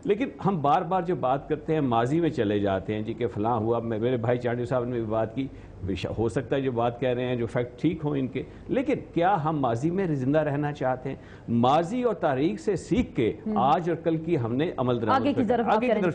لیکن ہم بار بار جو بات کرتے ہیں ماضی میں چلے جاتے ہیں جی کہ فلاں ہوا. میرے بھائی چانڈی صاحب نے بھی بات کی, ہو سکتا ہے جو بات کہہ رہے ہیں جو فیکٹ ٹھیک ہوں ان کے, لیکن کیا ہم ماضی میں زندہ رہنا چاہتے ہیں؟ ماضی اور تاریخ سے سیکھ کے آج اور کل کی ہم نے عمل درآمد آگے کی طرف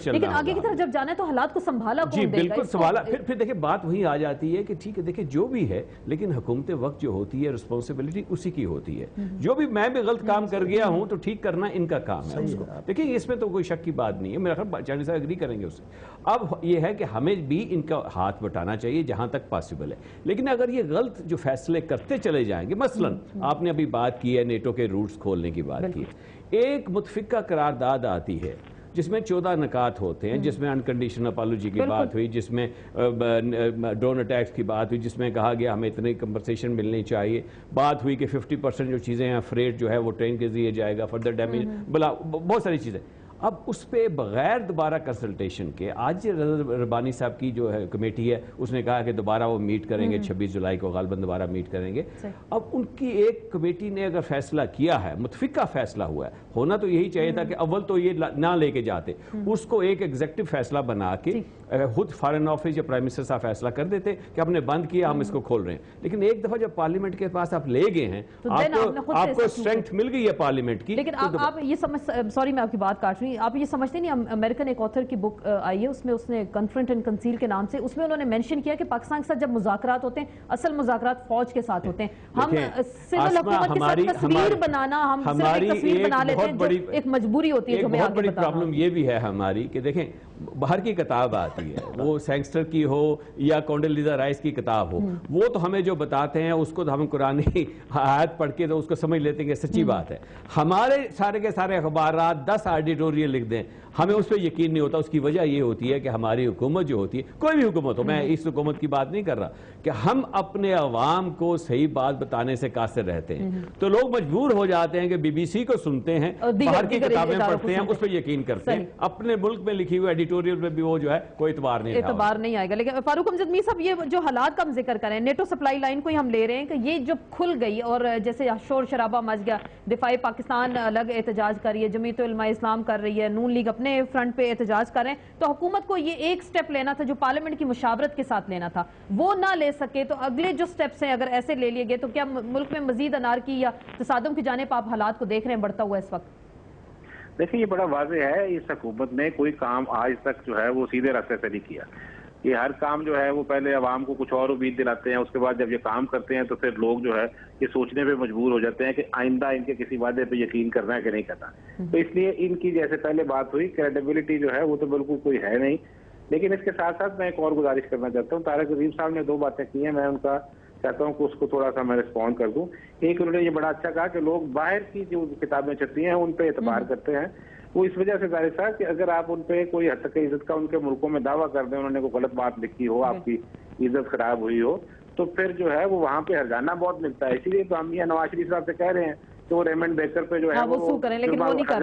چلنا, لیکن آگے کی طرف جب جانا ہے تو حالات کو سنبھالا کون دے گا؟ جی بالکل سنبھالا. پھر دیکھیں بات وہی آ جاتی ہے کہ ٹھیک ہے دیکھیں جو بھی ہے, لیکن حکومت وقت جو ہوتی ہے رسپانسبلٹی اسی کی ہوتی ہے. جو بھی میں بھی غلط کام کر گیا ہوں تو ٹھیک کرنا ان کا کام ہے اس کو. دیکھیں اس میں تو کوئی شک کی بات نہیں ہے, میرا خیال چانڈی صاحب اگری کریں گے اس سے. اب یہ ہے کہ ہمیں بھی ان کا ہاتھ بٹانا چاہیے جہاں تک پاسبل ہے. لیکن اگر یہ غلط جو فیصلے کرتے چلے جائیں گے, مثلا آپ نے ابھی بات کی ہے نیٹو کے روٹس کھولنے کی بات کی ہے, ایک متفقہ قرارداد آتی ہے جس میں 14 نکات ہوتے ہیں, جس میں انکنڈیشنل اپالوجی کی بات ہوئی, جس میں ڈرون اٹیکس کی بات ہوئی, جس میں کہا گیا ہمیں اتنی کمپنسیشن ملنی چاہیے, بات ہوئی کہ 50% جو چیزیں ہیں فریٹ جو ہے وہ ٹرین کے ذریعے جائے گا, فردر ڈیمیج, بہت ساری چیزیں. اب اس پہ بغیر دوبارہ کنسلٹیشن کے آج ربانی صاحب کی جو ہے کمیٹی ہے اس نے کہا کہ دوبارہ وہ میٹ کریں گے 26 جولائی کو غالباً دوبارہ میٹ کریں گے. اب ان کی ایک کمیٹی نے اگر فیصلہ کیا ہے, متفقہ فیصلہ ہوا ہے, ہونا تو یہی چاہیے تھا کہ اول تو یہ نہ لے کے جاتے, اس کو ایک ایگزیکٹو فیصلہ بنا کے خود فارن آفس یا پرائم منسٹر صاحب فیصلہ کر دیتے کہ ہم نے بند کیا, ہم اس کو کھول رہے ہیں. لیکن ایک دفعہ جب پارلیمنٹ کے پاس آپ لے گئے ہیں, آپ کو اسٹرینتھ مل گئی ہے پارلیمنٹ کی. لیکن آپ یہ سمجھ, سوری میں آپ کی بات کاٹ رہی ہوں, آپ یہ سمجھتے نہیں, امریکن ایک آتھر کی بک آئی ہے, اس میں اس نے کنفرنٹ اینڈ کنسیل کے نام سے, اس میں انہوں نے مینشن کیا کہ پاکستان کے ساتھ جب مذاکرات ہوتے ہیں اصل مذاکرات فوج کے ساتھ ہوتے ہیں. ہم سول حکومت کے ساتھ تصویر بنانا, ہم صرف ایک تصویر بنا لیتے ہیں جو ایک مجبوری ہوتی ہے. ایک بہت بڑی پرابلم یہ بھی ہے ہماری کہ دیکھیں باہر کی کتاب آتی ہے, وہ سینگسٹر کی ہو یا کونڈلیزا رائس کی کتاب ہو, وہ تو ہمیں جو بتاتے ہیں اس کو تو ہم قرآنی آیت پڑھ کے تو اس کو سمجھ لیتے ہیں کہ سچی بات ہے. ہمارے سارے کے سارے اخبارات 10 ایڈیٹوریل لکھ دیں, ہمیں اس پہ یقین نہیں ہوتا. اس کی وجہ یہ ہوتی ہے کہ ہماری حکومت جو ہوتی ہے, کوئی بھی حکومت ہو, میں اس حکومت کی بات نہیں کر رہا, کہ ہم اپنے عوام کو صحیح بات بتانے سے قاصر رہتے ہیں. تو لوگ مجبور ہو جاتے ہیں کہ بی بی سی کو سنتے ہیں, باہر کی کتابیں پڑھتے ہیں, اس پہ یقین کرتے ہیں. اپنے ملک میں لکھی ہوئی ایڈیٹوریل پہ بھی وہ جو ہے کوئی اعتبار نہیں آئے گا. لیکن فاروق امجد میر صاحب, یہ جو حالات کا ہم ذکر کریں, نیٹو سپلائی لائن کو ہی ہم لے رہے ہیں کہ یہ جو کھل گئی اور جیسے شور شرابہ مچ گیا, دفاع پاکستان الگ احتجاج کر رہی ہے, جمعیت علماء اسلام کر رہی ہے, نون لیگ اپنے فرنٹ پہ احتجاج کر رہے ہیں, تو حکومت کو یہ ایک سٹیپ لینا تھا جو پارلیمنٹ کی مشاورت کے ساتھ لینا تھا, وہ نہ لے سکے. تو اگلے جو سٹیپس ہیں اگر ایسے لے لیے گئے تو کیا ملک میں مزید انارکی یا تصادم کی جانب آپ حالات کو دیکھ رہے ہیں بڑھتا ہوا اس وقت؟ دیکھیں یہ بڑا واضح ہے, اس حکومت نے کوئی کام آج تک جو ہے وہ سیدھے راستے سے نہیں کیا. یہ ہر کام جو ہے وہ پہلے عوام کو کچھ اور امید دلاتے ہیں, اس کے بعد جب یہ کام کرتے ہیں تو پھر لوگ جو ہے یہ سوچنے پہ مجبور ہو جاتے ہیں کہ آئندہ ان کے کسی وعدے پہ یقین کرنا ہے کہ نہیں کرنا. تو اس لیے ان کی جیسے پہلے بات ہوئی, کریڈیبلٹی جو ہے وہ تو بالکل کوئی ہے نہیں. لیکن اس کے ساتھ ساتھ میں ایک اور گزارش کرنا چاہتا ہوں. طارق عظیم صاحب نے 2 باتیں کی ہیں, میں ان کا چاہتا ہوں کہ اس کو تھوڑا سا میں رسپونڈ کر دوں. ایک انہوں نے یہ بڑا اچھا کہا کہ لوگ باہر کی جو کتابیں چھپتی ہیں ان پہ اعتبار کرتے ہیں. وہ اس وجہ سے طارق صاحب کہ اگر آپ ان پہ کوئی حد تک عزت کا ان کے ملکوں میں دعویٰ کر دیں, انہوں نے کوئی غلط بات لکھی ہو, آپ کی عزت خراب ہوئی ہو, تو پھر جو ہے وہ وہاں پہ ہرجانہ بہت ملتا ہے. اسی لیے تو ہم یہ نواز شریف صاحب سے کہہ رہے ہیں کہ وہ ریمنڈ بیکر پہ جو ہے وہ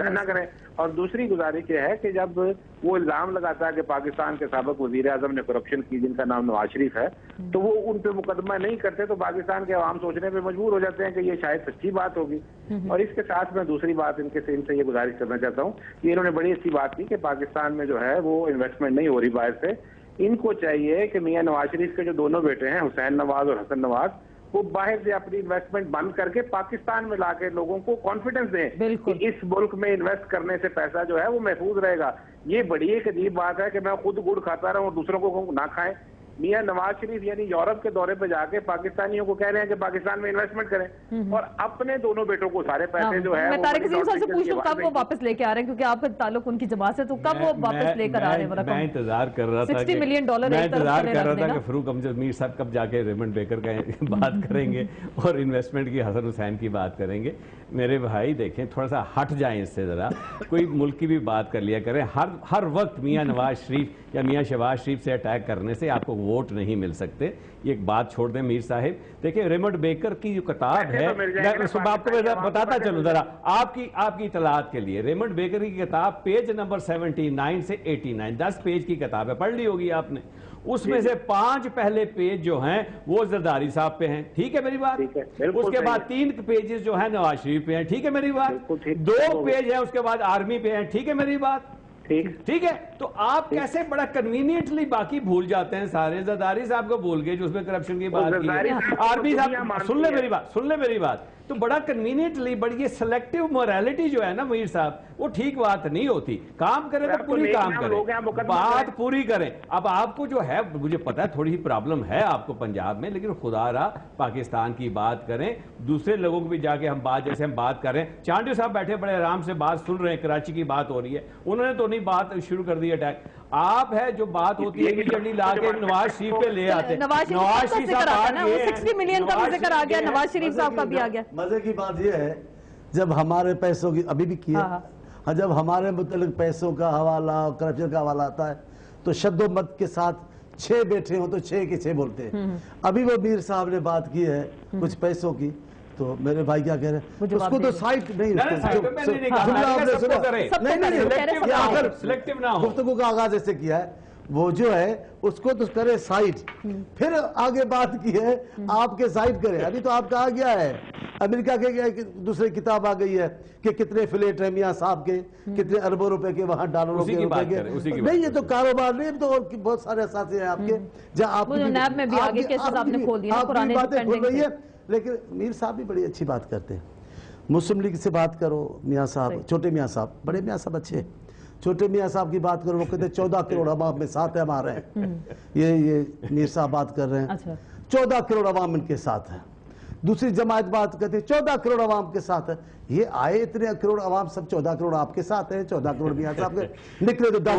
نہ کریں. اور دوسری گزارش یہ ہے کہ جب وہ الزام لگاتا ہے کہ پاکستان کے سابق وزیر اعظم نے کرپشن کی, جن کا نام نواز شریف ہے, تو وہ ان پہ مقدمہ نہیں کرتے تو پاکستان کے عوام سوچنے پہ مجبور ہو جاتے ہیں کہ یہ شاید سچی بات ہوگی. اور اس کے ساتھ میں دوسری بات ان سے یہ گزارش کرنا چاہتا ہوں کہ انہوں نے بڑی اچھی بات کی کہ پاکستان میں جو ہے وہ انویسٹمنٹ نہیں ہو رہی باہر سے. ان کو چاہیے کہ میاں نواز شریف کے جو 2 بیٹے ہیں, حسین نواز اور حسن نواز, وہ باہر سے اپنی انویسٹمنٹ بند کر کے پاکستان میں لا کے لوگوں کو کانفیڈنس دیں کہ اس ملک میں انویسٹ کرنے سے پیسہ جو ہے وہ محفوظ رہے گا. یہ بڑی ایک عجیب بات ہے کہ میں خود گڑ کھاتا رہا ہوں اور دوسروں کو نہ کھائیں. میاں نواز شریف یعنی یورپ کے دورے پہ جا کے پاکستانیوں کو کہہ رہے ہیں کہ پاکستان میں انویسٹمنٹ کریں, اور اپنے 2 بیٹوں کو سارے پیسے جو ہے میں طارق عظیم صاحب سے پوچھ لوں کب وہ واپس لے کے آ رہے ہیں, کیونکہ آپ کا تعلق ان کی جماعت سے, تو کب وہ واپس لے کر آ رہے ہیں؟ میں انتظار کر رہا تھا $60 ملین کہ فاروق امجد میر صاحب کب جا کے ریمنڈ بیکر کا بات کریں گے اور انویسٹمنٹ کی حسن حسین کی بات کریں گے. میرے بھائی دیکھیں تھوڑا سا ہٹ جائیں اس سے, ذرا کوئی ملک کی بھی بات کر لیا کریں. ہر وقت میاں نواز شریف یا میاں شہباز شریف سے اٹیک کرنے سے آپ کو ووٹ نہیں مل سکتے. یہ ایک بات چھوڑ دیں میر صاحب. دیکھیں ریمنڈ بیکر کی جو کتاب ہے, میں آپ کو بتاتا چلوں ذرا آپ کی اطلاعات کے لیے. ریمنڈ بیکر کی کتاب پیج نمبر 79 سے 89, 10 پیج کی کتاب ہے, پڑھ لی ہوگی آپ نے. اس میں سے 5 پہلے پیج جو ہیں وہ زرداری صاحب پہ ہیں, ٹھیک ہے میری بات. اس کے بعد 3 پیجز جو ہیں نواز شریف پہ ہیں, ٹھیک ہے میری بات. 2 پیج ہیں اس کے بعد آرمی پہ ہیں, ٹھیک ہے میری بات. ٹھیک ہے. تو آپ کیسے بڑا کنوینئنٹلی باقی بھول جاتے ہیں سارے. زرداری صاحب کو بھول گئے جو اس میں کرپشن کی بات کی ہے. آرمی صاحب سن لے میری بات. تو بڑا کنوینئنٹلی بڑی یہ سلیکٹیو موریلٹی جو ہے نا میر صاحب, وہ ٹھیک بات نہیں ہوتی. کام کریں تو پوری کام کریں, بات پوری کریں. اب آپ کو جو ہے مجھے پتا ہے تھوڑی سی پرابلم ہے آپ کو پنجاب میں, لیکن خدا را پاکستان کی بات کریں, دوسرے لوگوں کو بھی جا کے ہم بات جیسے ہم بات کر رہے ہیں. چانڈیو صاحب بیٹھے بڑے آرام سے بات سن رہے ہیں, کراچی کی بات ہو رہی ہے, انہوں نے تو نہیں بات شروع کر دی اٹیک. آپ ہے جو بات ہوتی ہے کہ جنڈی لا کے نواز شریف پہ لے آتے. نواز شریف صاحب 60 ملین کا بھی ذکر آ گیا, نواز شریف صاحب کا بھی آ گیا. مزے کی بات یہ ہے جب ہمارے پیسوں کی ابھی بھی کیا, جب ہمارے متعلق پیسوں کا حوالہ کرپشن کا حوالہ آتا ہے تو شد و مت کے ساتھ 6 بیٹھے ہوں تو 6 کے 6 بولتے ہیں. ابھی وہ میر صاحب نے بات کی ہے کچھ پیسوں کی, تو میرے بھائی کیا کہہ رہے ہیں, اس کو تو سائٹ نہیں, گفتگو کا آغاز ایسے کیا ہے, وہ جو ہے اس کو تو کرے سائٹ, پھر آگے بات کی ہے آپ کے سائٹ کرے. ابھی تو آپ کہا گیا ہے امریکہ کے دوسری کتاب آ گئی ہے کہ کتنے فلیٹ ہیں میاں صاحب کے, کتنے اربوں روپے کے وہاں ڈالروں کے روپے کے. نہیں یہ تو کاروبار نہیں, تو اور بہت سارے اثاثے ہیں آپ کے جہاں آپ کی باتیں کھل رہی ہے. لیکن میر صاحب بھی بڑی اچھی بات کرتے ہیں. مسلم لیگ سے بات کرو میاں صاحب, چھوٹے میاں صاحب, بڑے میاں صاحب اچھے ہیں. چھوٹے میاں صاحب کی بات کرو, وہ کہتے ہیں 14 کروڑ عوام میں ساتھ ہے ہمارے. یہ میر صاحب بات کر رہے ہیں 14 کروڑ عوام ان کے ساتھ ہے. دوسری جماعت بات کرتی ہے 14 کروڑ عوام کے ساتھ ہے. یہ آئے اتنے کروڑ عوام سب 14 کروڑ آپ کے ساتھ ہیں, 14 کروڑ میاں صاحب کے نکلے تو 10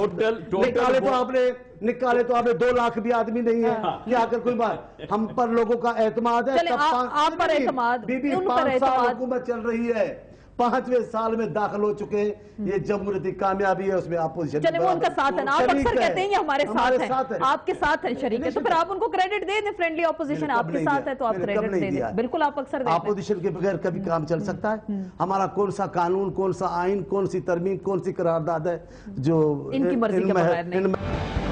نکالے تو آپ نے 2 لاکھ بھی آدمی نہیں ہے. کیا کر کوئی بات, ہم پر لوگوں کا اعتماد ہے. آپ پر اعتماد, بی 5 سال حکومت چل رہی ہے, 5ویں سال میں داخل ہو چکے ہیں. یہ جمہوریتی کامیابی ہے, اس میں اپوزیشن چلے وہ ان کا ساتھ ہے. آپ اکثر کہتے ہیں یہ ہمارے ساتھ ہیں, آپ کے ساتھ ہیں شریک ہے, تو پھر آپ ان کو کریڈٹ دے دیں. فرینڈلی اپوزیشن آپ کے ساتھ ہے تو آپ کریڈٹ دے دیں. بالکل آپ اکثر دیتے ہیں. اپوزیشن کے بغیر کبھی کام چل سکتا ہے؟ ہمارا کون سا قانون, کون سا آئین, کون سی ترمیم, کون سی قرارداد ہے جو ان کی مرضی کے بغیر نہیں.